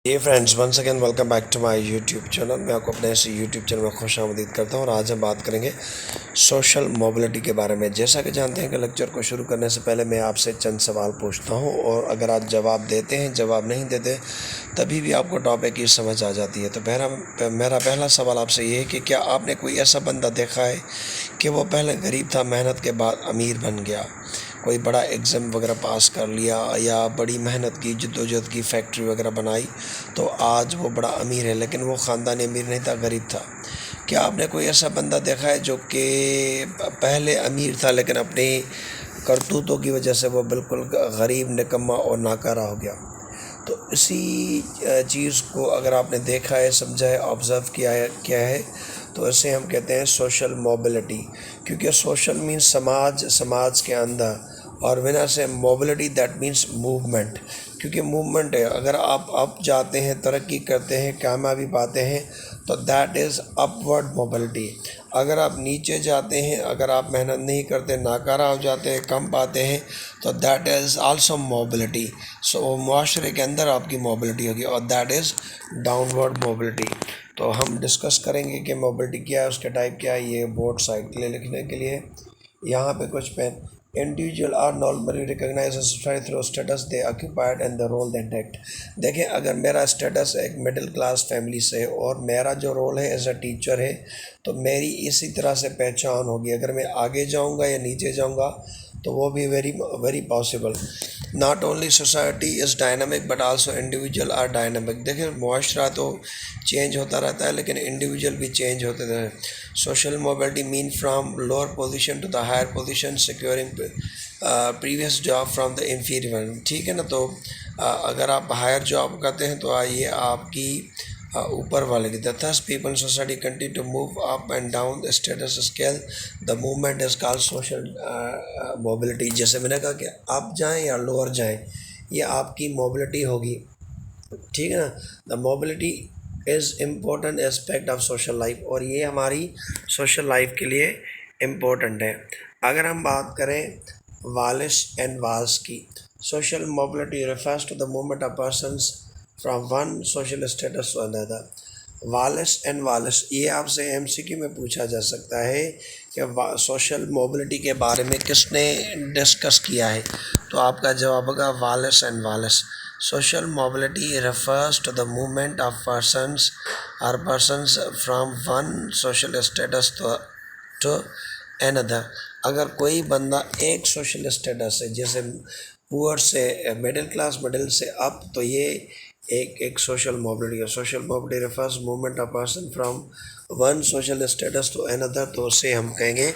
ये friends once again welcome back to my YouTube channel. मैं आपको अपने इस यूट्यूब चैनल में खुशामदीद करता हूँ और आज हम बात करेंगे सोशल मोबिलिटी के बारे में। जैसा कि जानते हैं कि लेक्चर को शुरू करने से पहले मैं आपसे चंद सवाल पूछता हूँ और अगर आप जवाब देते हैं, जवाब नहीं देते तभी भी आपको टॉपिक की समझ आ जाती है। तो मेरा पहला सवाल आपसे ये है कि क्या आपने कोई ऐसा बंदा देखा है कि वो पहले गरीब था, मेहनत के बाद अमीर बन गया? कोई बड़ा एग्ज़ाम वगैरह पास कर लिया या बड़ी मेहनत की, जद्दोजहद की, फैक्ट्री वगैरह बनाई तो आज वो बड़ा अमीर है, लेकिन वो ख़ानदानी अमीर नहीं था, गरीब था। क्या आपने कोई ऐसा बंदा देखा है जो कि पहले अमीर था लेकिन अपनी करतूतों की वजह से वो बिल्कुल गरीब, निकम्मा और नाकारा हो गया? तो इसी चीज़ को अगर आपने देखा है, समझा है, ऑब्ज़र्व किया है तो इसे हम कहते हैं सोशल मोबिलिटी। क्योंकि सोशल मीन्स समाज के अंदर, और विना से मोबिलिटी दैट मीन्स मूवमेंट। क्योंकि मूवमेंट है, अगर आप जाते हैं, तरक्की करते हैं, कामयाबी पाते हैं तो दैट इज़ अपवर्ड मोबिलिटी। अगर आप नीचे जाते हैं, अगर आप मेहनत नहीं करते, नाकारा हो जाते हैं, कम पाते हैं तो दैट इज़ आल्सो मोबिलिटी। सो मुआशरे के अंदर आपकी मोबिलिटी होगी और दैट इज़ डाउनवर्ड मोबिलिटी। तो हम डिस्कस करेंगे कि मोबिलिटी क्या है, उसके टाइप क्या है। ये बोर्ड साइड के लिए लिखने के लिए यहाँ पे कुछ pen. Individual are normally recognise society through status they occupied and the role they take. देखें, अगर मेरा स्टेटस एक मिडिल क्लास फैमिली से है और मेरा जो रोल है एज अ टीचर है तो मेरी इसी तरह से पहचान होगी। अगर मैं आगे जाऊंगा या नीचे जाऊंगा तो वो भी very very possible. Not only society is dynamic but also individual are dynamic. देखिए, मुआशरा तो चेंज होता रहता है लेकिन इंडिविजुअल भी चेंज होते रहते हैं। Social mobility mean from lower position to the higher position, securing previous job from the inferior. ठीक है ना। तो अगर आप हायर जॉब करते हैं तो आइए आपकी ऊपर वाले की। Thus people society continue to move up and down the status scale, the movement is called social mobility. जैसे मैंने कहा कि आप जाएं या लोअर जाएं, ये आपकी मोबिलिटी होगी। ठीक है ना। The mobility is important aspect of social life, और ये हमारी सोशल लाइफ के लिए इम्पोर्टेंट है। अगर हम बात करें वालिस एंड वाल्स की, social mobility refers to the movement of persons from one social status to another. Wallis and Wallis, ये आपसे एमसीक्यू में पूछा जा सकता है कि सोशल मोबिलिटी के बारे में किसने डिस्कस किया है, तो आपका जवाब होगा Wallis and Wallis. Social mobility refers to the movement of persons from one social status to another। अगर कोई बंदा एक सोशल स्टेटस है, जैसे पुअर से मिडिल क्लास, मिडिल से अप, तो ये एक सोशल मोबिलिटी है। Social mobility refers movement of person from one social status to another, तो उसे हम कहेंगे।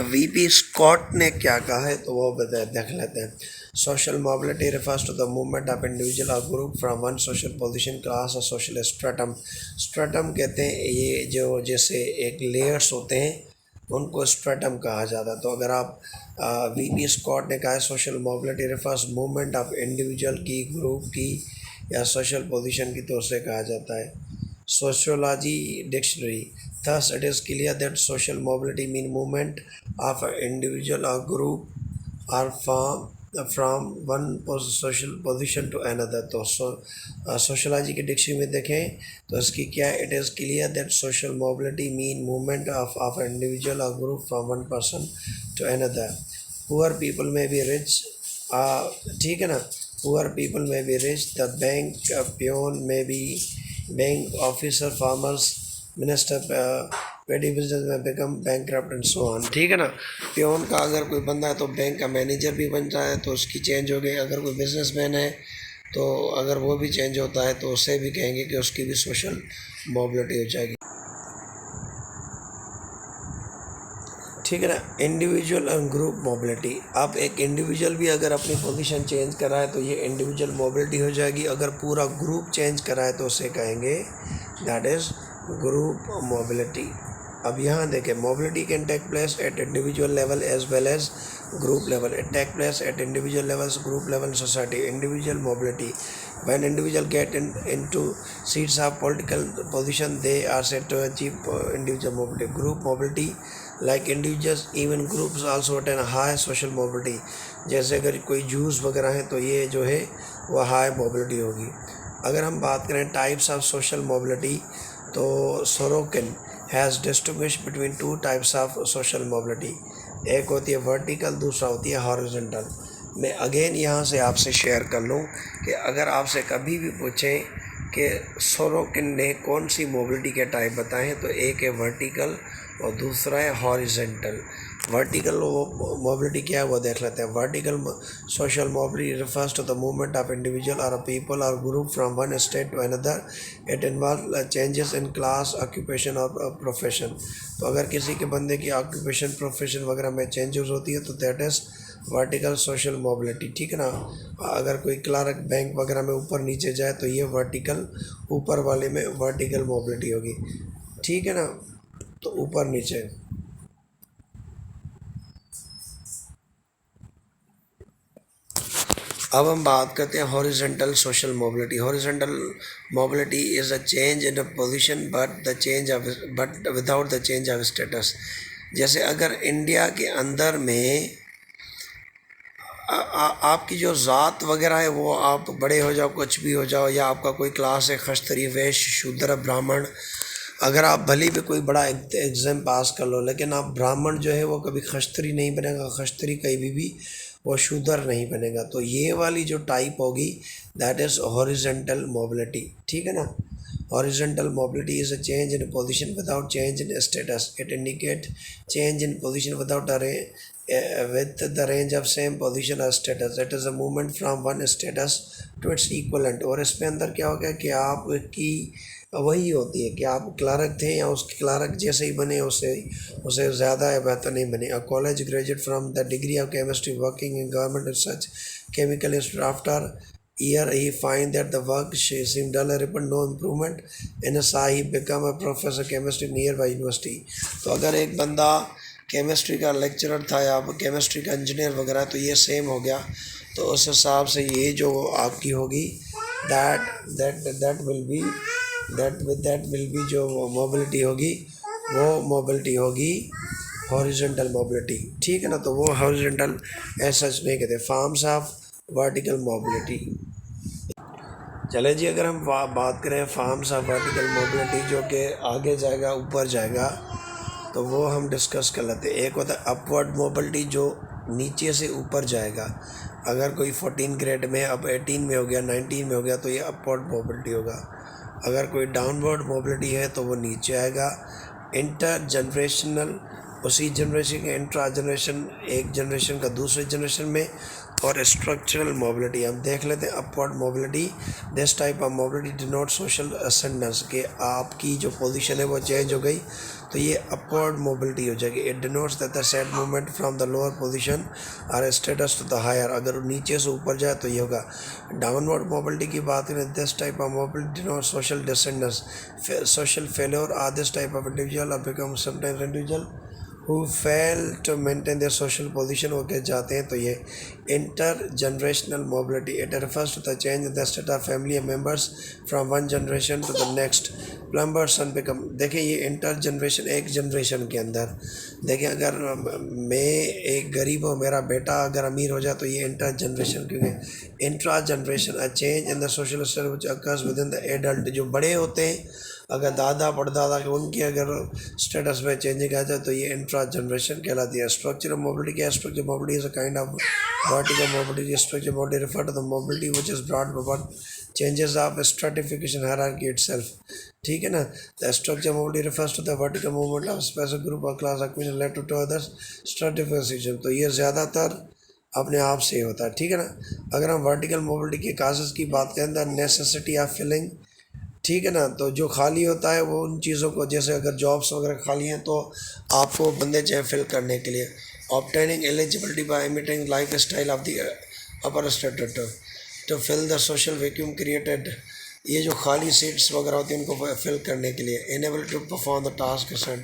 वीपी स्कॉट ने क्या कहा है तो वो देख लेते हैं। Social mobility refers to the movement of individual और group from one social position, class और सोशल स्ट्रेटम। स्ट्रेटम कहते हैं ये जो जैसे एक लेयर्स होते हैं उनको स्ट्रेटम कहा जाता है। तो अगर आप वीपी स्कॉट ने कहा है social mobility refers movement of individual की, ग्रुप की या सोशल पोजीशन की, तो उसे कहा जाता है। Sociology dictionary, thus it is clear that social mobility mean movement of an individual or group or from one social position to another। तो सोशोलॉजी के डिक्शनरी में देखें तो इसकी क्या है, it is clear that social mobility mean movement of individual और group from one person to another. Poor people में बी रिच, ठीक है ना। पुअर पीपल में be rich, the bank peon में be bank officer, farmers, minister, paddy business में become bankrupt and so on. ठीक है ना। प्योन का अगर कोई बंदा है तो बैंक का मैनेजर भी बन रहा है तो उसकी चेंज हो गई। अगर कोई बिजनेसमैन है तो अगर वो भी चेंज होता है तो उसे भी कहेंगे कि उसकी भी सोशल मोबिलिटी हो जाएगी। ठीक है ना। इंडिविजुअल एंड ग्रुप मोबिलिटी, आप एक इंडिविजुअल भी अगर अपनी पोजीशन चेंज करा है तो ये इंडिविजुअल मोबिलिटी हो जाएगी। अगर पूरा ग्रुप चेंज करा है तो उसे कहेंगे दैट इज़ ग्रुप मोबिलिटी। अब यहाँ देखें, mobility can take place at individual level as well as group level. It take place at individual levels, group level, society. Individual mobility, when individual get into seats of political position they are said to achieve individual mobility। group mobility, like individuals even groups also attain high social mobility। जैसे अगर कोई juice वगैरह है तो ये जो है वो हाई मोबिलिटी होगी। अगर हम बात करें टाइप्स ऑफ सोशल मोबिलिटी, तो Sorokin has distinguish between two types of social mobility. एक होती है वर्टिकल, दूसरा होती है हॉरिजॉन्टल। मैं अगेन यहाँ से आपसे शेयर कर लूँ कि अगर आपसे कभी भी पूछें कि सोरोकिन ने कौन सी मोबिलिटी के टाइप बताए हैं, तो एक है वर्टिकल और दूसरा है हॉरिजॉन्टल। वर्टिकल मोबिलिटी क्या है वो देख लेते हैं। Vertical social mobility refers to the movement of individual और पीपल और group from one state to another. It involve changes in class, occupation और प्रोफेशन। तो अगर किसी के बंदे की ऑक्यूपेशन, प्रोफेशन वगैरह में चेंजेस होती है तो that is vertical social mobility. ठीक है ना। अगर कोई क्लार्क बैंक वगैरह में ऊपर नीचे जाए तो ये वर्टिकल, ऊपर वाले में वर्टिकल मोबिलिटी होगी। ठीक है ना। तो ऊपर नीचे। अब हम बात करते हैं horizontal social mobility. Horizontal mobility is a change in a position but without the change of status. जैसे अगर इंडिया के अंदर में आपकी जो ज़ात वगैरह है वो आप बड़े हो जाओ, कुछ भी हो जाओ, या आपका कोई क्लास है खश्तरी, वैश्य, शूद्र, ब्राह्मण, अगर आप भले भी कोई बड़ा एग्ज़ाम पास कर लो, लेकिन आप ब्राह्मण जो है वो कभी खश्तरी नहीं बनेगा, खश्तरी कभी भी वो शूद्र नहीं बनेगा। तो ये वाली जो टाइप होगी दैट इज़ हॉरिजॉन्टल मोबिलिटी। ठीक है ना। Horizontal mobility is a change in position without change in status. It indicate change in position without with the range of same position or status. It is a movement from one status to its equivalent। और इसमें अंदर क्या हो गया कि आपकी वही होती है कि आप क्लार्क थे या उसके क्लार्क जैसे ही बने, उससे ज़्यादा या बेहतर नहीं बने। A college graduate from the degree of chemistry working in government research chemical institute after year he find that the work seemed dull and report no improvement in a sigh he become a professor chemistry nearby university। तो अगर एक बंदा chemistry का lecturer था या chemistry का engineer वगैरह, तो ये सेम हो गया। तो उस हिसाब से ये जो आपकी होगी दैट विल बी जो मोबिलिटी होगी वो मोबिलिटी होगी हॉरिजॉन्टल मोबिलिटी। ठीक है ना। तो वो हॉरिजॉन्टल ऐसा नहीं कहते। Forms of vertical mobility. चले जी, अगर हम बात करें फॉर्म्स ऑफ वर्टिकल मोबिलिटी जो कि आगे जाएगा ऊपर जाएगा, तो वो हम डिस्कस कर लेते हैं। एक होता है अपवर्ड मोबिलिटी जो नीचे से ऊपर जाएगा। अगर कोई 14 ग्रेड में अब 18 में हो गया, 19 में हो गया, तो ये अपवर्ड मोबिलिटी होगा। अगर कोई डाउनवर्ड मोबिलिटी है तो वो नीचे आएगा। इंटर जनरेशनल, उसी जनरेशन के इंट्रा जनरेशन, एक जनरेशन का दूसरे जनरेशन में। और स्ट्रक्चरल मोबिलिटी हम देख लेते हैं। Upward mobility, this type of mobility denote social ascendants, कि आपकी जो पोजीशन है वो चेंज हो गई तो ये अपवर्ड मोबिलिटी हो जाएगी। It denotes that the set movement from the lower position और स्टेटस टू द हायर। अगर नीचे से ऊपर जाए तो ये होगा। डाउनवर्ड मोबिलिटी की बात करें, this type of mobility denote social descendance, social failure are this type of individual और become sometimes individual who fail to maintain their social position हो के जाते हैं। तो ये intergenerational mobility, it refers to the change in the state of family members from one generation to the next। plumber son become, देखिए ये inter generation, एक generation के अंदर देखिए, अगर मैं एक गरीब हूँ, मेरा बेटा अगर अमीर हो जाए तो ये इंटर जनरेशन, क्योंकि intra generation a change in the social status which occurs with in the adult. जो बड़े होते हैं, अगर दादा परदादा के उनकी अगर स्टेटस में चेंजिंग आ जाए तो ये इंट्रा जनरेशन कहलाती है। स्ट्रक्चर मोबिलिटी क्या है? Structure mobility is a kind of vertical mobility. Structure mobility refer to the mobility which is brought about changes of stratification hierarchy itself. ठीक है ना। The structure mobility refers to the vertical movement of specific group और class occupation led to others stratification. तो ये ज़्यादातर अपने आप से होता है। ठीक है ना। अगर हम वर्टिकल मोबिलिटी के काजेस की बात करें, द नेसेसिटी ऑफ फिलिंग, ठीक है ना, तो जो खाली होता है वो उन चीज़ों को, जैसे अगर जॉब्स वगैरह खाली हैं तो आपको बंदे चाहिए फिल करने के लिए। Obtaining eligibility by imitating life style of the upper status to fill the social vacuum created. ये जो खाली सीट्स वगैरह होती हैं उनको फिल करने के लिए। Enable to perform the task assigned,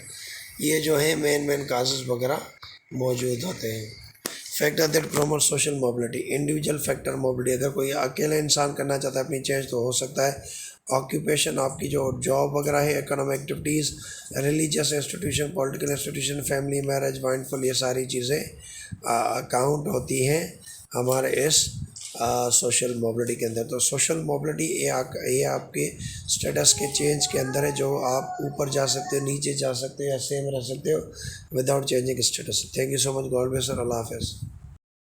ये जो है मेन काजेस वगैरह मौजूद होते हैं। Factor that promote social mobility, individual factor mobility, अगर कोई अकेला इंसान करना चाहता है अपनी चेंज तो हो सकता है। ऑक्यूपेशन, आपकी जो जॉब वगैरह है, economic activities, religious institution, political institution, family, marriage, mindful, ये सारी चीज़ें अकाउंट होती हैं हमारे इस सोशल मोबिलिटी के अंदर। तो सोशल मोबिलिटी ये आपके स्टेटस के चेंज के अंदर है, जो आप ऊपर जा सकते हो, नीचे जा सकते हो या सेम रह सकते हो without changing status. Thank you so much. God bless और अल्लाह हाफ़िज़।